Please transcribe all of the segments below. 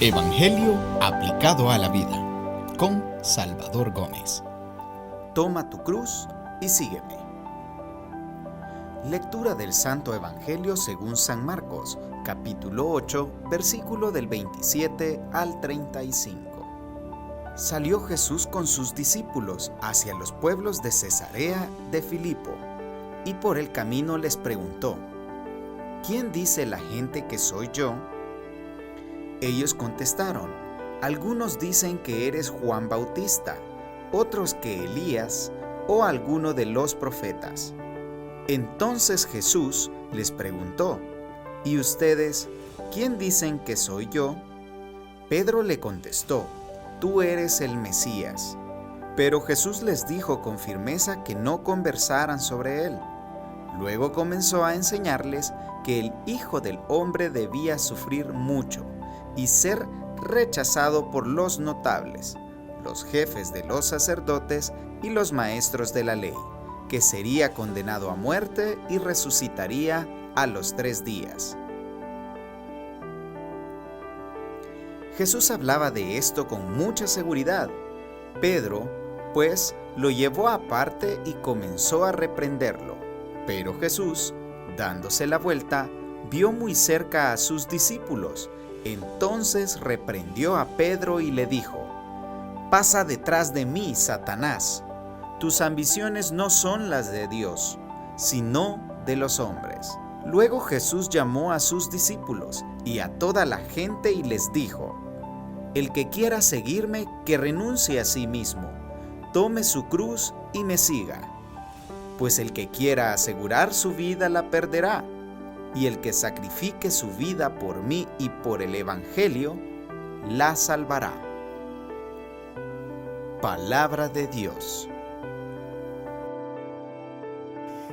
Evangelio aplicado a la vida, con Salvador Gómez. Toma tu cruz y sígueme. Lectura del Santo Evangelio según San Marcos, capítulo 8, versículo del 27 al 35. Salió Jesús con sus discípulos hacia los pueblos de Cesarea de Filipo, y por el camino les preguntó: ¿Quién dice la gente que soy yo? Ellos contestaron: algunos dicen que eres Juan Bautista, otros que Elías o alguno de los profetas. Entonces Jesús les preguntó: ¿y ustedes, quién dicen que soy yo? Pedro le contestó: tú eres el Mesías. Pero Jesús les dijo con firmeza que no conversaran sobre él. Luego comenzó a enseñarles que el Hijo del Hombre debía sufrir mucho y ser rechazado por los notables, los jefes de los sacerdotes y los maestros de la ley, que sería condenado a muerte y resucitaría a los 3 días. Jesús hablaba de esto con mucha seguridad. Pedro, pues, lo llevó aparte y comenzó a reprenderlo. Pero Jesús, dándose la vuelta, vio muy cerca a sus discípulos. Entonces reprendió a Pedro y le dijo: pasa detrás de mí, Satanás. Tus ambiciones no son las de Dios, sino de los hombres. Luego Jesús llamó a sus discípulos y a toda la gente y les dijo: el que quiera seguirme, que renuncie a sí mismo, tome su cruz y me siga. Pues el que quiera asegurar su vida la perderá, y el que sacrifique su vida por mí y por el Evangelio, la salvará. Palabra de Dios.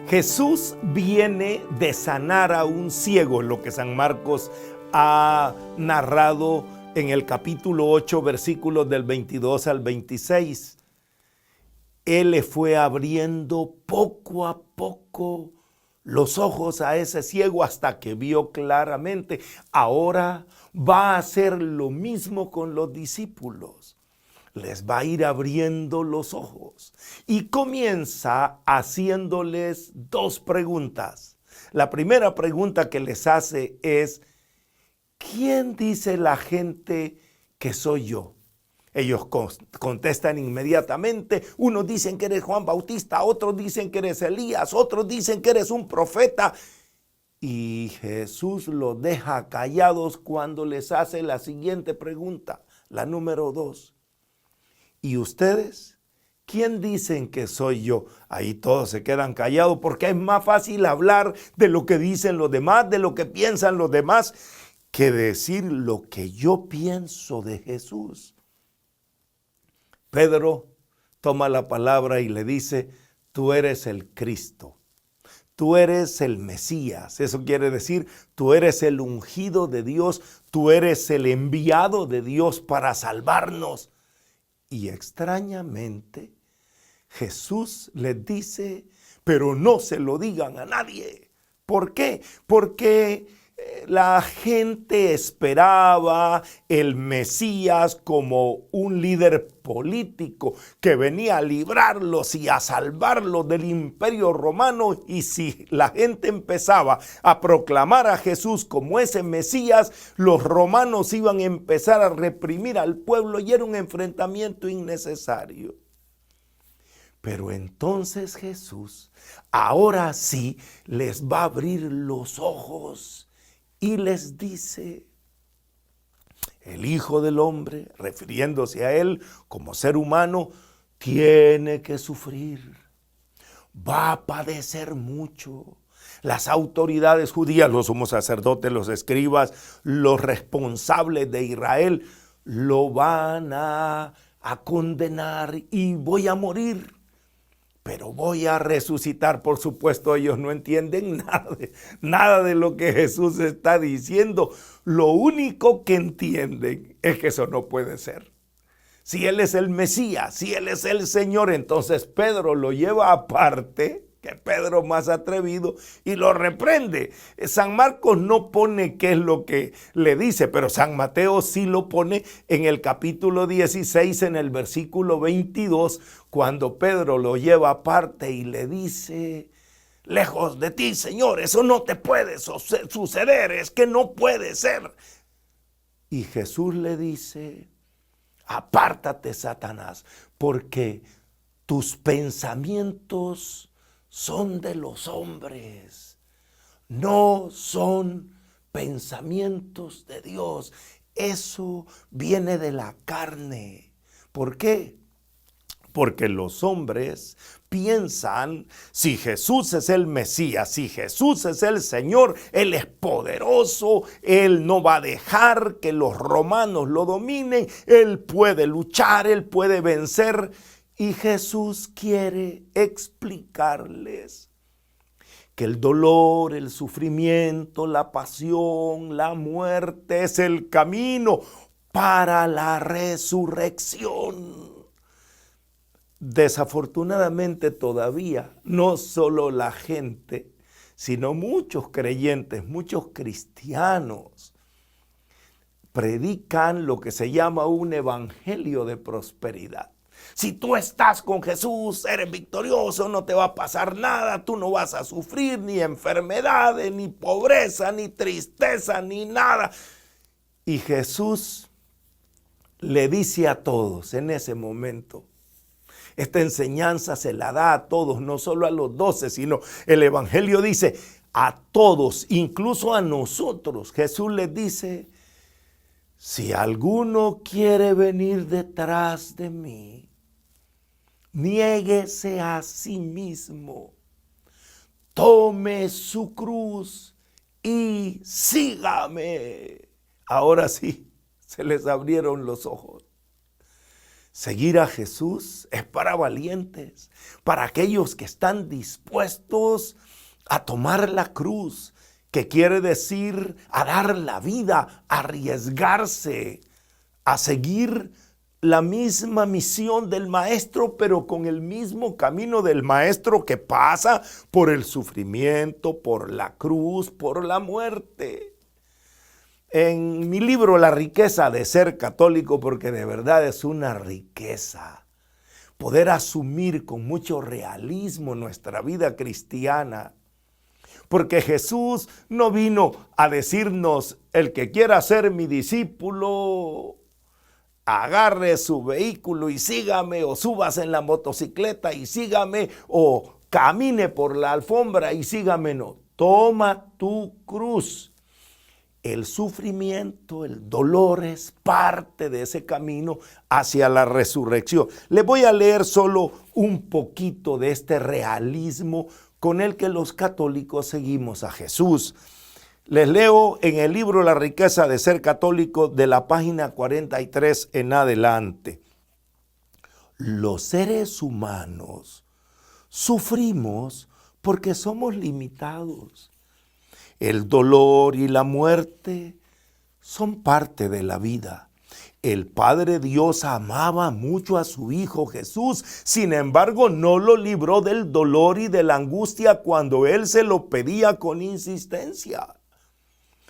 Jesús viene de sanar a un ciego, lo que San Marcos ha narrado en el capítulo 8, versículos del 22 al 26. Él le fue abriendo poco a poco los ojos a ese ciego hasta que vio claramente. Ahora va a hacer lo mismo con los discípulos. Les va a ir abriendo los ojos y comienza haciéndoles 2 preguntas. La primera pregunta que les hace es: ¿quién dice la gente que soy yo? Ellos contestan inmediatamente. Unos dicen que eres Juan Bautista, otros dicen que eres Elías, otros dicen que eres un profeta. Y Jesús los deja callados cuando les hace la siguiente pregunta, la número 2. ¿Y ustedes? ¿Quién dicen que soy yo? Ahí todos se quedan callados porque es más fácil hablar de lo que dicen los demás, de lo que piensan los demás, que decir lo que yo pienso de Jesús. Pedro toma la palabra y le dice: tú eres el Cristo, tú eres el Mesías. Eso quiere decir, tú eres el ungido de Dios, tú eres el enviado de Dios para salvarnos. Y extrañamente, Jesús les dice: pero no se lo digan a nadie. ¿Por qué? Porque la gente esperaba el Mesías como un líder político que venía a librarlos y a salvarlos del imperio romano. Y si la gente empezaba a proclamar a Jesús como ese Mesías, los romanos iban a empezar a reprimir al pueblo y era un enfrentamiento innecesario. Pero entonces Jesús, ahora sí, les va a abrir los ojos y les dice: el Hijo del Hombre, refiriéndose a él como ser humano, tiene que sufrir, va a padecer mucho. Las autoridades judías, los sumos sacerdotes, los escribas, los responsables de Israel, lo van a condenar y voy a morir. Pero voy a resucitar. Por supuesto, ellos no entienden nada de lo que Jesús está diciendo. Lo único que entienden es que eso no puede ser. Si Él es el Mesías, si Él es el Señor, entonces Pedro lo lleva aparte que Pedro más atrevido, y lo reprende. San Marcos no pone qué es lo que le dice, pero San Mateo sí lo pone en el capítulo 16, en el versículo 22, cuando Pedro lo lleva aparte y le dice: lejos de ti, Señor, eso no te puede suceder, es que no puede ser. Y Jesús le dice: apártate, Satanás, porque tus pensamientos son de los hombres, no son pensamientos de Dios. Eso viene de la carne. ¿Por qué? Porque los hombres piensan, si Jesús es el Mesías, si Jesús es el Señor, Él es poderoso, Él no va a dejar que los romanos lo dominen, Él puede luchar, Él puede vencer. Y Jesús quiere explicarles que el dolor, el sufrimiento, la pasión, la muerte es el camino para la resurrección. Desafortunadamente todavía no solo la gente, sino muchos creyentes, muchos cristianos predican lo que se llama un evangelio de prosperidad. Si tú estás con Jesús, eres victorioso, no te va a pasar nada, tú no vas a sufrir ni enfermedades, ni pobreza, ni tristeza, ni nada. Y Jesús le dice a todos en ese momento, esta enseñanza se la da a todos, no solo a los 12, sino el evangelio dice a todos, incluso a nosotros. Jesús les dice: si alguno quiere venir detrás de mí, niéguese a sí mismo, tome su cruz y sígame. Ahora sí, se les abrieron los ojos. Seguir a Jesús es para valientes, para aquellos que están dispuestos a tomar la cruz, que quiere decir a dar la vida, a arriesgarse, a seguir la misma misión del Maestro, pero con el mismo camino del Maestro que pasa por el sufrimiento, por la cruz, por la muerte. En mi libro La riqueza de ser católico, porque de verdad es una riqueza poder asumir con mucho realismo nuestra vida cristiana, porque Jesús no vino a decirnos: el que quiera ser mi discípulo, agarre su vehículo y sígame, o súbase en la motocicleta y sígame, o camine por la alfombra y sígame. No, toma tu cruz. El sufrimiento, el dolor es parte de ese camino hacia la resurrección. Les voy a leer solo un poquito de este realismo con el que los católicos seguimos a Jesús. Les leo en el libro La riqueza de ser católico, de la página 43 en adelante. Los seres humanos sufrimos porque somos limitados. El dolor y la muerte son parte de la vida. El Padre Dios amaba mucho a su Hijo Jesús, sin embargo no lo libró del dolor y de la angustia cuando Él se lo pedía con insistencia.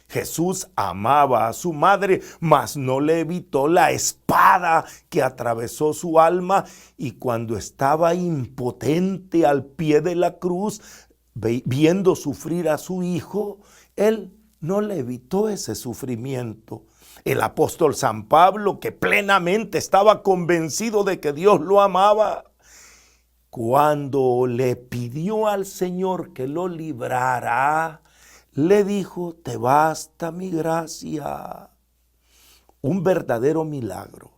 Jesús amaba a su madre, mas no le evitó la espada que atravesó su alma, y cuando estaba impotente al pie de la cruz, viendo sufrir a su hijo, Él no le evitó ese sufrimiento. El apóstol San Pablo, que plenamente estaba convencido de que Dios lo amaba, cuando le pidió al Señor que lo librara, le dijo: te basta mi gracia. Un verdadero milagro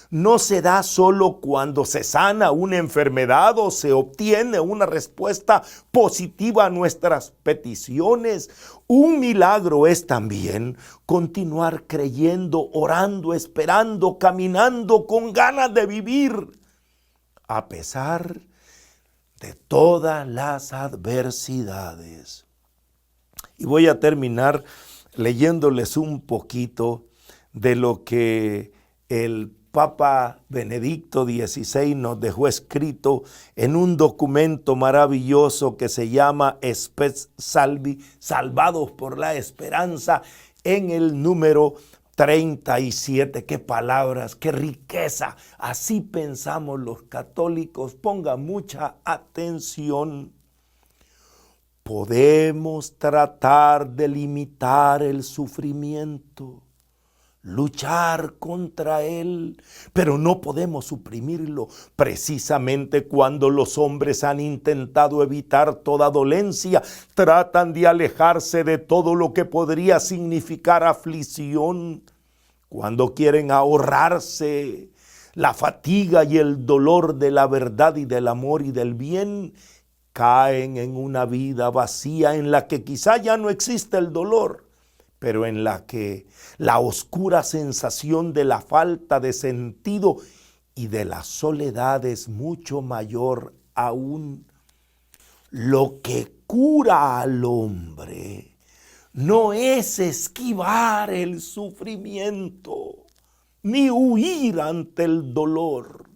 no se da solo cuando se sana una enfermedad o se obtiene una respuesta positiva a nuestras peticiones. Un milagro es también continuar creyendo, orando, esperando, caminando con ganas de vivir, a pesar de todas las adversidades. Y voy a terminar leyéndoles un poquito de lo que el Papa Benedicto XVI nos dejó escrito en un documento maravilloso que se llama Spes Salvi, Salvados por la Esperanza, en el número 37. Qué palabras, qué riqueza. Así pensamos los católicos. Ponga mucha atención. Podemos tratar de limitar el sufrimiento, luchar contra él, pero no podemos suprimirlo. Precisamente cuando los hombres han intentado evitar toda dolencia, tratan de alejarse de todo lo que podría significar aflicción. Cuando quieren ahorrarse la fatiga y el dolor de la verdad y del amor y del bien, caen en una vida vacía en la que quizá ya no existe el dolor, pero en la que la oscura sensación de la falta de sentido y de la soledad es mucho mayor aún. Lo que cura al hombre no es esquivar el sufrimiento ni huir ante el dolor,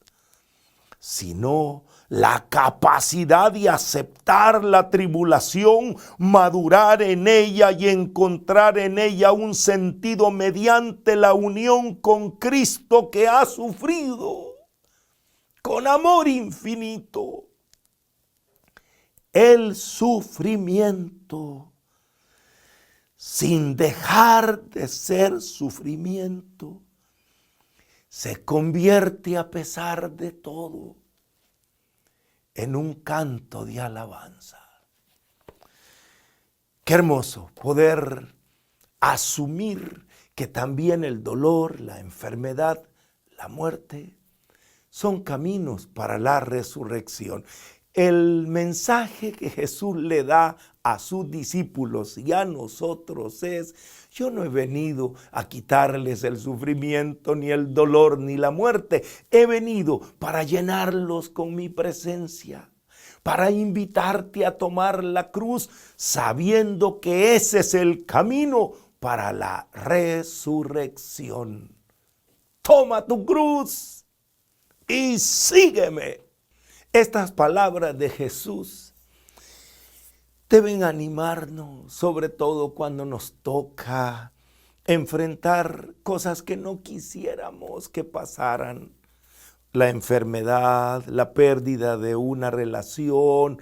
sino la capacidad de aceptar la tribulación, madurar en ella y encontrar en ella un sentido mediante la unión con Cristo que ha sufrido con amor infinito. El sufrimiento, sin dejar de ser sufrimiento, se convierte a pesar de todo en un canto de alabanza. Qué hermoso poder asumir que también el dolor, la enfermedad, la muerte son caminos para la resurrección. El mensaje que Jesús le da a sus discípulos y a nosotros es: yo no he venido a quitarles el sufrimiento, ni el dolor, ni la muerte. He venido para llenarlos con mi presencia, para invitarte a tomar la cruz, sabiendo que ese es el camino para la resurrección. Toma tu cruz y sígueme. Estas palabras de Jesús deben animarnos, sobre todo cuando nos toca enfrentar cosas que no quisiéramos que pasaran. La enfermedad, la pérdida de una relación,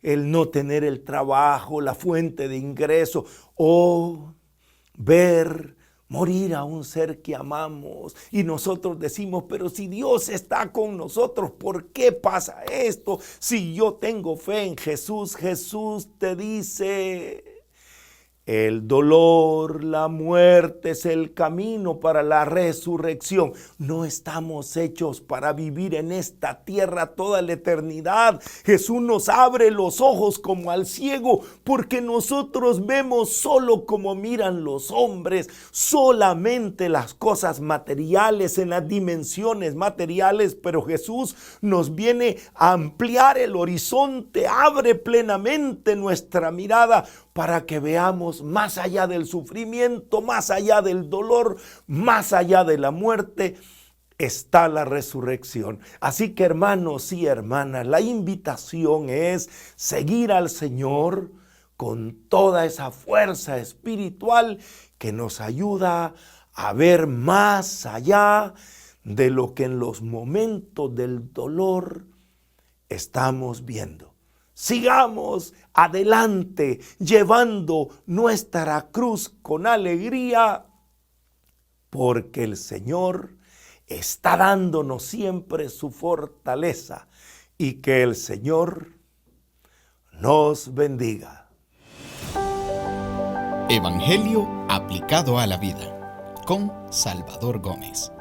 el no tener el trabajo, la fuente de ingreso, o ver morir a un ser que amamos. Y nosotros decimos: pero si Dios está con nosotros, ¿por qué pasa esto? Si yo tengo fe en Jesús, Jesús te dice: el dolor, la muerte es el camino para la resurrección. No estamos hechos para vivir en esta tierra toda la eternidad. Jesús nos abre los ojos como al ciego, porque nosotros vemos solo como miran los hombres, solamente las cosas materiales, en las dimensiones materiales, pero Jesús nos viene a ampliar el horizonte, abre plenamente nuestra mirada para que veamos más allá del sufrimiento, más allá del dolor, más allá de la muerte, está la resurrección. Así que, hermanos y hermanas, la invitación es seguir al Señor con toda esa fuerza espiritual que nos ayuda a ver más allá de lo que en los momentos del dolor estamos viendo. Sigamos adelante llevando nuestra cruz con alegría, porque el Señor está dándonos siempre su fortaleza, y que el Señor nos bendiga. Evangelio aplicado a la vida con Salvador Gómez.